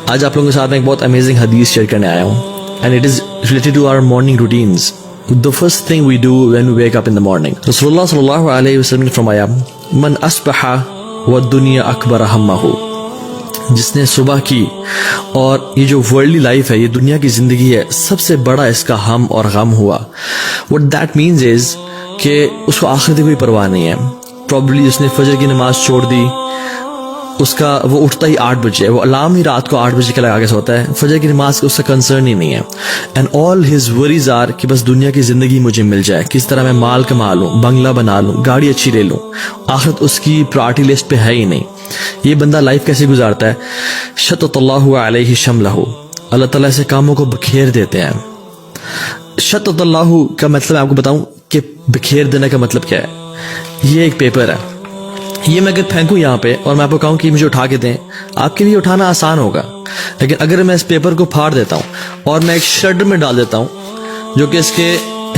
آج آپ لوگوں کے ساتھ میں ایک بہت امیزنگ حدیث شیئر کرنے آیا ہوں and it is related to our morning routines. The first thing we do when we wake up in the morning. Rasulullah sallallahu alayhi wa sallam نے فرمایا من اصبح والدنیا اکبر ہمہ, جس نے صبح کی اور یہ جو ورلڈلی لائف ہے, یہ دنیا کی زندگی ہے, سب سے بڑا اس کا ہم اور غم ہوا. What that means is کہ اس کو آخرت کی کوئی پرواہ نہیں ہے. Probably اس نے فجر کی نماز چھوڑ دی, اس کا وہ اٹھتا ہی 8 بجے, وہ الارم ہی رات کو 8 بجے کے لگا کے سوتا ہے, فجر کی نماز کا اس کا کنسرن ہی نہیں ہے. And all his worries are کہ بس دنیا کی زندگی مجھے مل جائے, کس طرح میں مال کما لوں, بنگلہ بنا لوں, گاڑی اچھی لے لوں. آخرت اس کی پرائرٹی لسٹ پہ ہے ہی نہیں. یہ بندہ لائف کیسے گزارتا ہے؟ شتت اللہ علیہ شملہ, اللہ تعالیٰ سے کاموں کو بکھیر دیتے ہیں. شتت اللہ کا مطلب میں آپ کو بتاؤں کہ بکھیر دینے کا مطلب کیا ہے. یہ ایک پیپر ہے, یہ میں اگر پھینکوں یہاں پہ اور میں آپ کو کہوں کہ مجھے اٹھا کے دیں, آپ کے لیے اٹھانا آسان ہوگا. لیکن اگر میں اس پیپر کو پھاڑ دیتا ہوں اور میں ایک شرڈر میں ڈال دیتا ہوں جو کہ اس کے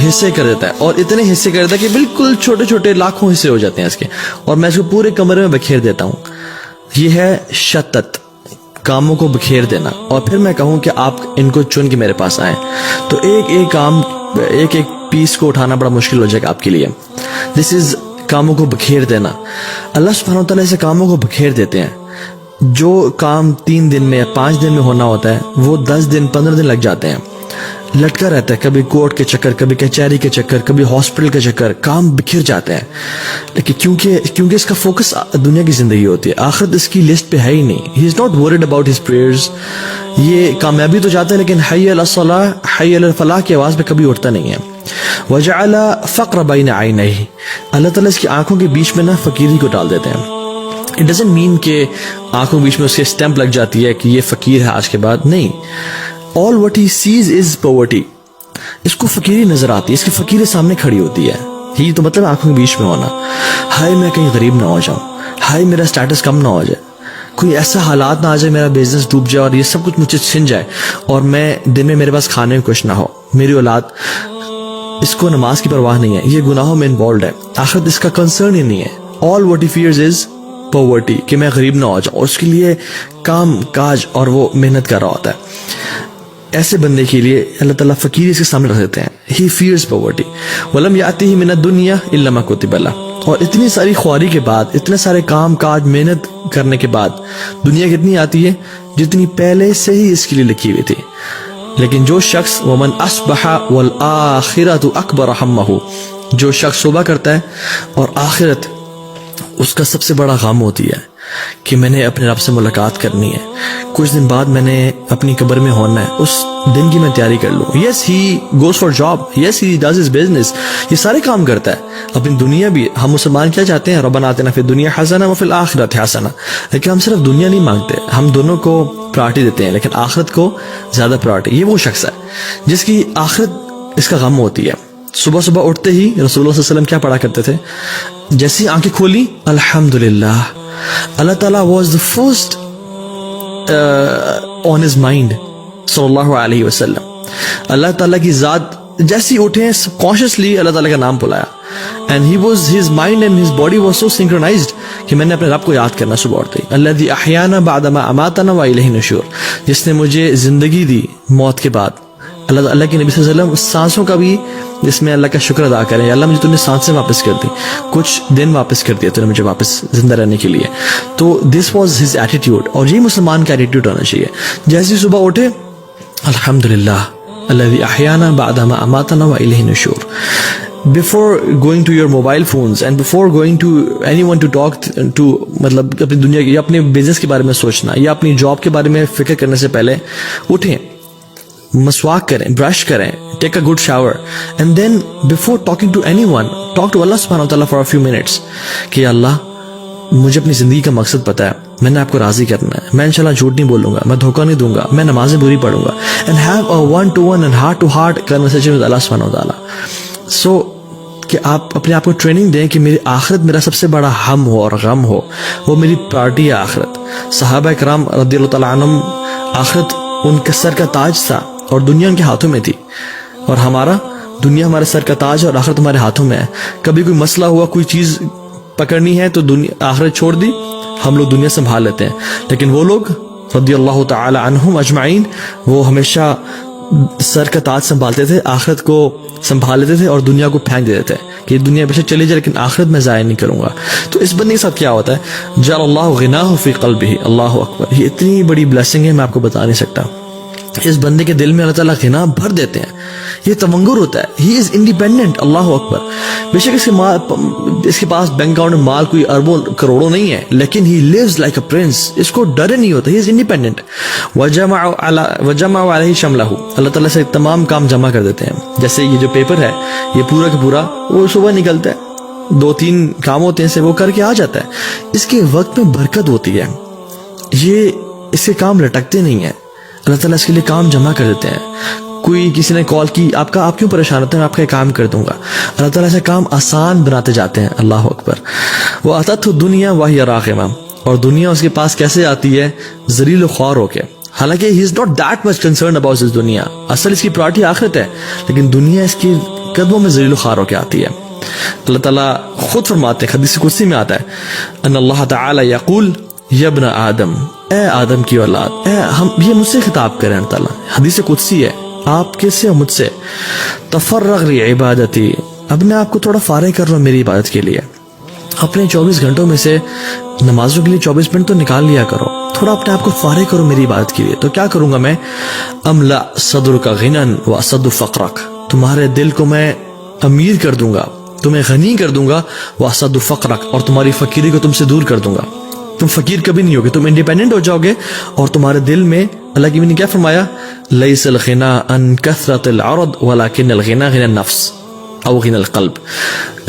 حصے کر دیتا ہے, اور اتنے حصے کر دیتا ہے کہ بالکل چھوٹے چھوٹے لاکھوں حصے ہو جاتے ہیں اس کے, اور میں اس کو پورے کمرے میں بکھیر دیتا ہوں, یہ ہے شتت, کاموں کو بکھیر دینا. اور پھر میں کہوں کہ آپ ان کو چن کے میرے پاس آئیں تو ایک ایک کام, ایک ایک پیس کو اٹھانا بڑا مشکل ہو جائے گا آپ کے لیے. دس از کاموں کو بکھیر دینا. اللہ سبحانہ و تعالیٰ سے کاموں کو بکھیر دیتے ہیں. جو کام 3 دن میں یا 5 دن میں ہونا ہوتا ہے وہ 10 دن 15 دن لگ جاتے ہیں. لٹکا رہتا ہے, کبھی کورٹ کے چکر, کبھی کچہری کے چکر, کبھی ہاسپٹل کے چکر, کام بکھر جاتے ہیں. لیکن کیونکہ اس کا فوکس دنیا کی زندگی ہوتی ہے, آخرت اس کی لسٹ پہ ہے ہی نہیں. He is not worried about his prayers. یہ کامیابی تو چاہتا ہے لیکن حی علی الصلاح حی علی الفلاح کی آواز پہ کبھی اٹھتا نہیں ہے. وجعل فقر بین عینیہ, اللہ تعالیٰ اس کی آنکھوں کے بیچ میں نا فقیری کو ڈال دیتے ہیں. اٹ ڈزنٹ مین کہ آنکھوں کے بیچ میں اس کے اسٹیمپ لگ جاتی ہے کہ یہ فقیر ہے آج کے بعد, نہیں. all what he sees is poverty. اس کو فقیری نظر آتی ہے, اس کی فقیری سامنے کھڑی ہوتی ہے. یہ تو مطلب آنکھوں کے بیچ میں ہونا. ہائے میں کہیں غریب نہ ہو جاؤں, ہائے میرا سٹیٹس کم نہ ہو جائے, کوئی ایسا حالات نہ آ جائے میرا بزنس ڈوب جائے اور یہ سب کچھ مجھے چھن جائے اور میں دن میں میرے پاس کھانے کو کچھ نہ ہو. میری اولاد, اس کو نماز کی پرواہ نہیں ہے, یہ گناہوں میں انوالوڈ ہے, آخرت اس کا کنسرن ہی نہیں ہے. all what he fears is poverty, کہ میں غریب نہ ہو جاؤں, اور اس کے لیے کام کاج اور وہ محنت کر رہا ہوتا ہے. ایسے بندے کے لیے اللہ تعالیٰ فقیری اس کے سامنے رکھ دیتے ہیں. he fears poverty. وَلَمْ يَأْتِهِ مِنَ الدُّنْيَا إِلَّا مَا كُتِبَ لَهُ. اور اتنی ساری خواری کے بعد, اتنے سارے کام کاج محنت کرنے کے بعد دنیا کتنی آتی ہے جتنی پہلے سے ہی اس کے لیے لکھی ہوئی تھی. لیکن جو شخص وَمَنْ أَصْبَحَ وَالْآخِرَةُ أَكْبَرُ هَمَّهُ, جو شخص صبح کرتا ہے اور آخرت اس کا سب سے بڑا غم ہوتی ہے کہ میں نے اپنے رب سے ملاقات کرنی ہے, کچھ دن بعد میں نے اپنی قبر میں ہونا ہے, اس دن کی میں تیاری کر لوں. Yes he goes for job, yes he does his business, یہ سارے کام کرتا ہے. اپنی دنیا بھی, ہم مسلمان کیا چاہتے ہیں, ربنا آتنا فی الدنیا حسنہ وفی الآخرۃ حسنہ, لیکن ہم صرف دنیا نہیں مانگتے, ہم دونوں کو پرائرٹی دیتے ہیں, لیکن آخرت کو زیادہ پرائرٹی. یہ وہ شخص ہے جس کی آخرت اس کا غم ہوتی ہے. صبح صبح اٹھتے ہی رسول اللہ صلی اللہ علیہ وسلم کیا پڑھا کرتے تھے؟ جیسی آنکھیں کھولی الحمدللہ, اللہ تعالیٰ was the first on his mind صلی اللہ علیہ وسلم. اللہ تعالیٰ کی ذات جیسی اٹھے کانشیسلی اللہ تعالیٰ کا نام بلایا, and his mind and his body was so synchronized کہ میں نے اپنے رب کو یاد کرنا صبح اٹھتے ہی. الذی احیانا بعد ما اماتنا والیہ النشور, جس نے مجھے زندگی دی موت کے بعد. اللہ کے نبی صلی اللہ علیہ وسلم سانسوں کا بھی جس میں اللہ کا شکر ادا کریں, اللہ مجھے تم نے سانسیں واپس کر دی, کچھ دن واپس کر دیا تو نے مجھے واپس زندہ رہنے کے لیے. تو دس واز ہز ایٹیٹیوڈ, اور یہی مسلمان کا ایٹیٹیوڈ ہونا چاہیے. جیسے صبح اٹھے الحمدللہ الذی احیانا بعد ما اماتنا والیہ النشور. Before going to your mobile phones and before going to anyone to talk to, مطلب اپنی دنیا کی یا اپنے بزنس کے بارے میں سوچنا یا اپنی جاب کے بارے میں فکر کرنے سے پہلے اٹھیں, مسواک کریں, برش کریں, take a good shower, and then before talking to anyone ون ٹاک ٹو اللہ سبحانہ وتعالیٰ فار اے فیو منٹس کہ اللہ مجھے اپنی زندگی کا مقصد پتا ہے, میں نے آپ کو راضی کرنا ہے, میں انشاءاللہ جھوٹ نہیں بولوں گا, میں دھوکہ نہیں دوں گا, میں نمازیں پوری پڑھوں گا, and have a one to one and heart to heart conversation with Allah سبحانہ وتعالیٰ. سو کہ آپ اپنے آپ کو ٹریننگ دیں کہ میری آخرت میرا سب سے بڑا ہم ہو اور غم ہو, وہ میری پرائرٹی ہے آخرت. صحابہ کرام رضی اللہ تعالیٰ عنہم, آخرت ان کے سر کا تاج تھا اور دنیا ان کے ہاتھوں میں تھی, اور ہمارا دنیا ہمارے سر کا تاج ہے اور آخرت ہمارے ہاتھوں میں ہے. کبھی کوئی مسئلہ ہوا, کوئی چیز پکڑنی ہے تو آخرت چھوڑ دی, ہم لوگ دنیا سنبھال لیتے ہیں, لیکن وہ لوگ رضی اللہ تعالی عنہم اجمعین، وہ ہمیشہ سر کا تاج سنبھالتے تھے، آخرت کو سنبھال لیتے تھے اور دنیا کو پھینک دیتے تھے کہ دنیا پیچھے چلی جائے لیکن آخرت میں ضائع نہیں کروں گا. تو اس بندے کے ساتھ کیا ہوتا ہے، جعل اللہ غناہ فی قلبہ، اللہ اکبر، یہ اتنی بڑی بلیسنگ ہے میں آپ کو بتا نہیں سکتا. اس بندے کے دل میں اللہ تعالیٰ غنا بھر دیتے ہیں، یہ تمنگر ہوتا ہے، ہی از انڈیپینڈنٹ. اللہ اکبر. بے شک اس کے پاس بینک اکاؤنٹ میں مال کوئی اربوں کروڑوں نہیں ہے، لیکن ہی لیوز لائک اے پرنس، اس کو ڈر نہیں ہوتا، ہی از انڈیپینڈنٹ. وجمع علیہ شملہ، اللہ تعالیٰ سے تمام کام جمع کر دیتے ہیں. جیسے یہ جو پیپر ہے یہ پورا کا پورا وہ صبح نکلتا ہے، 2-3 کام ہوتے ہیں سے وہ کر کے آ جاتا ہے. اس کے وقت میں برکت ہوتی ہے، یہ اس کے کام لٹکتے نہیں ہیں، اللہ تعالیٰ اس کے لیے کام جمع کر دیتے ہیں. کوئی کسی نے کال کی، آپ کیوں پریشان ہوتے ہیں، میں آپ کا کام کر دوں گا. اللہ تعالیٰ سے کام آسان بناتے جاتے ہیں. اللہ اکبر. وہ آتت دنیا وہی راغمہ، اور دنیا اس کے پاس کیسے آتی ہے، ذلیل و خوار ہو کے. حالانکہ he is not that much concerned about this دنیا، اصل اس کی پرائرٹی آخرت ہے، لیکن دنیا اس کی قدموں میں ذلیل و خوار ہو کے آتی ہے. اللہ تعالیٰ خود فرماتے ہیں، حدیث قدسی میں آتا ہے، ان اللہ تعالی یقول یا ابن آدم، اے آدم کی اولاد، یہ مجھ سے خطاب کریں. اللہ تعالیٰ حدیث قدسی ہے، آپ کس سے، مجھ سے. تفرغ لعبادتی، اپنے آپ کو تھوڑا فارغ کر لو میری عبادت کے لیے. اپنے 24 گھنٹوں میں سے نمازوں کے لیے 24 منٹ تو نکال لیا کرو، تھوڑا اپنے آپ کو فارغ کرو میری عبادت کے لیے. تو کیا کروں گا میں، املا صدرک غنا واسد فقرک، تمہارے دل کو میں امیر کر دوں گا، تمہیں غنی کر دوں گا، واسد فقرک، اور تمہاری فقیری کو تم سے دور کر دوں گا. تم فقیر کبھی نہیں ہوگے، تم انڈیپینڈنٹ ہو جاؤ گے. اور تمہارے دل میں اللہ کی نے کیا فرمایا، لیس الغنا عن کثرت العرض ولکن الغنا غنا النفس او غنا القلب.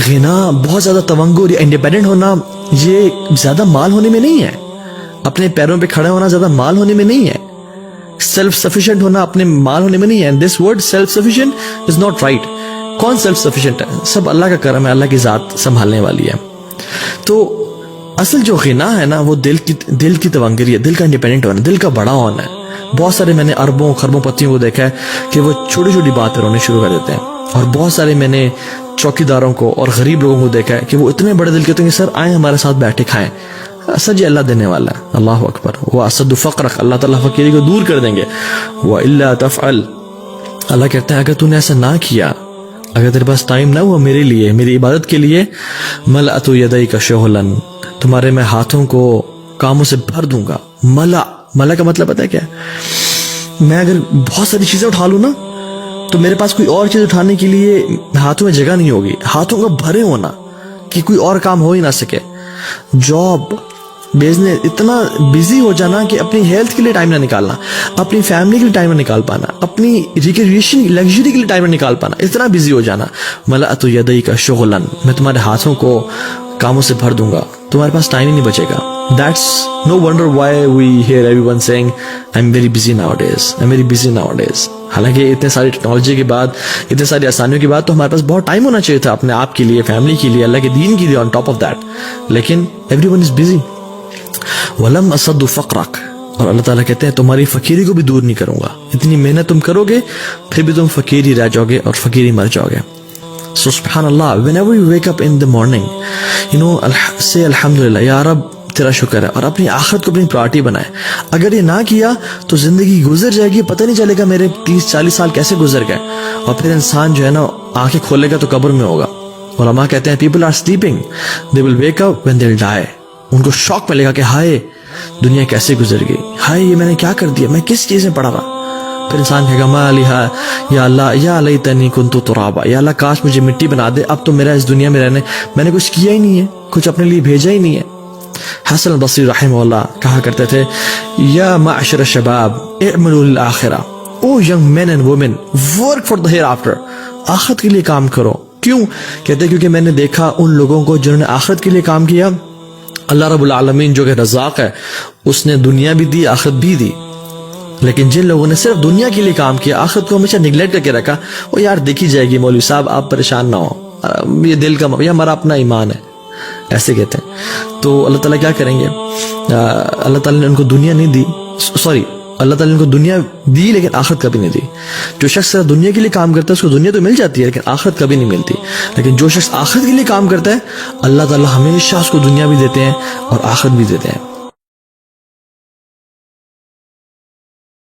غنا بہت زیادہ تونگر یا انڈیپینڈنٹ ہونا، یہ زیادہ مال ہونے میں نہیں ہے، اپنے پیروں پہ کھڑا ہونا زیادہ مال ہونے میں نہیں ہے، سیلف سفیشینٹ ہونا اپنے مال ہونے میں نہیں ہے. This word self sufficient is not right. کون سیلف سفیشینٹ ہے، سب اللہ کا کرم ہے، اللہ کی ذات سنبھالنے والی ہے. تو اصل جو غنا ہے نا، وہ دل کی تونگری ہے، دل کا انڈیپینڈنٹ ہونا، دل کا بڑا ہونا ہے. بہت سارے میں نے اربوں خربوں پتیوں کو دیکھا ہے کہ وہ چھوٹی چھوٹی بات پہ رونے شروع کر دیتے ہیں، اور بہت سارے میں نے چوکی داروں کو اور غریب لوگوں کو دیکھا ہے کہ وہ اتنے بڑے دل کے ہوتے ہیں کہ سر آئیں ہمارے ساتھ بیٹھے کھائیں. سر جی اللہ دینے والا ہے. اللہ اکبر. وہ اسد فقرک، اللہ تعالیٰ فقیری کو دور کر دیں گے. وَإِلَّا تَفْعَلْ، اللہ کہتے ہیں اگر تو نے ایسا نہ کیا، اگر تیرے پاس ٹائم نہ ہوا میرے لیے، میری عبادت کے لیے، ملأت یدیک شغلا، تمہارے میں ہاتھوں کو کاموں سے بھر دوں گا. ملا کا مطلب پتہ ہے کیا، میں اگر بہت ساری چیزیں اٹھا لوں نا تو میرے پاس کوئی اور چیز اٹھانے کے لیے ہاتھوں میں جگہ نہیں ہوگی. ہاتھوں کا بھرے ہونا کہ کوئی اور کام ہو ہی نہ سکے. جاب بزنس، اتنا بزی ہو جانا کہ اپنی ہیلتھ کے لیے ٹائم نہ نکالنا، اپنی فیملی کے لیے ٹائم نہ نکال پانا، اپنی ریکریشن لگژری کے لیے ٹائم نہ نکال پانا، اتنا بزی ہو جانا. ملأت یدیک شغلا، میں تمہارے ہاتھوں کو کاموں سے بھر دوں گا، تمہارے پاس ٹائم ہی نہیں بچے گا. That's no wonder why we hear everyone saying I'm very busy nowadays, I'm very busy nowadays. حالانکہ اتنے ساری ٹیکنالوجی کے بعد، اتنے ساری آسانیوں کے بعد تو ہمارے پاس بہت ٹائم ہونا چاہیے تھا اپنے آپ کے لیے، فیملی کے لیے، اللہ کے دین کے لیے on top of that. لیکن everyone is busy. وَلَمْ أَصَدُّ فَقْرَكَ، اور اللہ تعالیٰ کہتے ہیں تمہاری فقیری کو بھی دور نہیں کروں گا. اتنی محنت تم کرو گے پھر بھی تم فقیری رہ جاؤ گے اور فقیری مر جاؤ گے. So subhanallah, whenever you wake up in the morning, say alhamdulillah, یا رب تیرا شکر ہے، اور اپنی آخرت کو اپنی پرائرٹی بنائے. اگر یہ نہ کیا تو زندگی گزر جائے گی، پتہ نہیں چلے گا میرے 30-40 سال کیسے گزر گئے. اور پھر انسان جو ہے نا آنکھیں کھولے گا تو قبر میں ہوگا. علماء کہتے ہیں people are sleeping, they will wake up when they'll die. ان کو شوق ملے گا کہ ہائے دنیا کیسے گزر گئی، ہائے یہ میں نے کیا کر دیا، میں کس چیز میں پڑا رہا. پھر انسان کہے گا ما لیہا یا اللہ یا لیتنی کنت ترابا، یا اللہ کاش مجھے مٹی بنا دے، اب تو میرا اس دنیا میں رہنے، میں نے کچھ کیا ہی نہیں ہے، کچھ اپنے لیے بھیجا ہی نہیں ہے. حسن البصری رحمہ اللہ کہا کرتے تھے یا معشر الشباب اعملوا للآخرہ، O young men and women work for the hereafter, آخرت کے لیے کام کرو. کیوں؟ کہتے کیونکہ میں نے دیکھا ان لوگوں کو جنہوں نے آخرت کے لیے کام کیا، اللہ رب العالمین جو کہ رزاق ہے اس نے دنیا بھی دی آخرت بھی دی. لیکن جن لوگوں نے صرف دنیا کے لیے کام کیا، آخرت کو ہمیشہ نگلیکٹ کر کے رکھا، وہ یار دیکھی جائے گی مولوی صاحب آپ پریشان نہ ہو، یہ دل کا یہ ہمارا اپنا ایمان ہے، ایسے کہتے ہیں. تو اللہ تعالیٰ کیا کریں گے، اللہ تعالیٰ نے ان کو دنیا نہیں دی، اللہ تعالیٰ نے ان کو دنیا دی لیکن آخرت کبھی نہیں دی. جو شخص صرف دنیا کے لیے کام کرتا ہے اس کو دنیا تو مل جاتی ہے لیکن آخرت کبھی نہیں ملتی. لیکن جو شخص آخرت کے لیے کام کرتا ہے اللہ تعالیٰ ہمیشہ اس کو دنیا بھی دیتے ہیں اور آخرت بھی دیتے ہیں.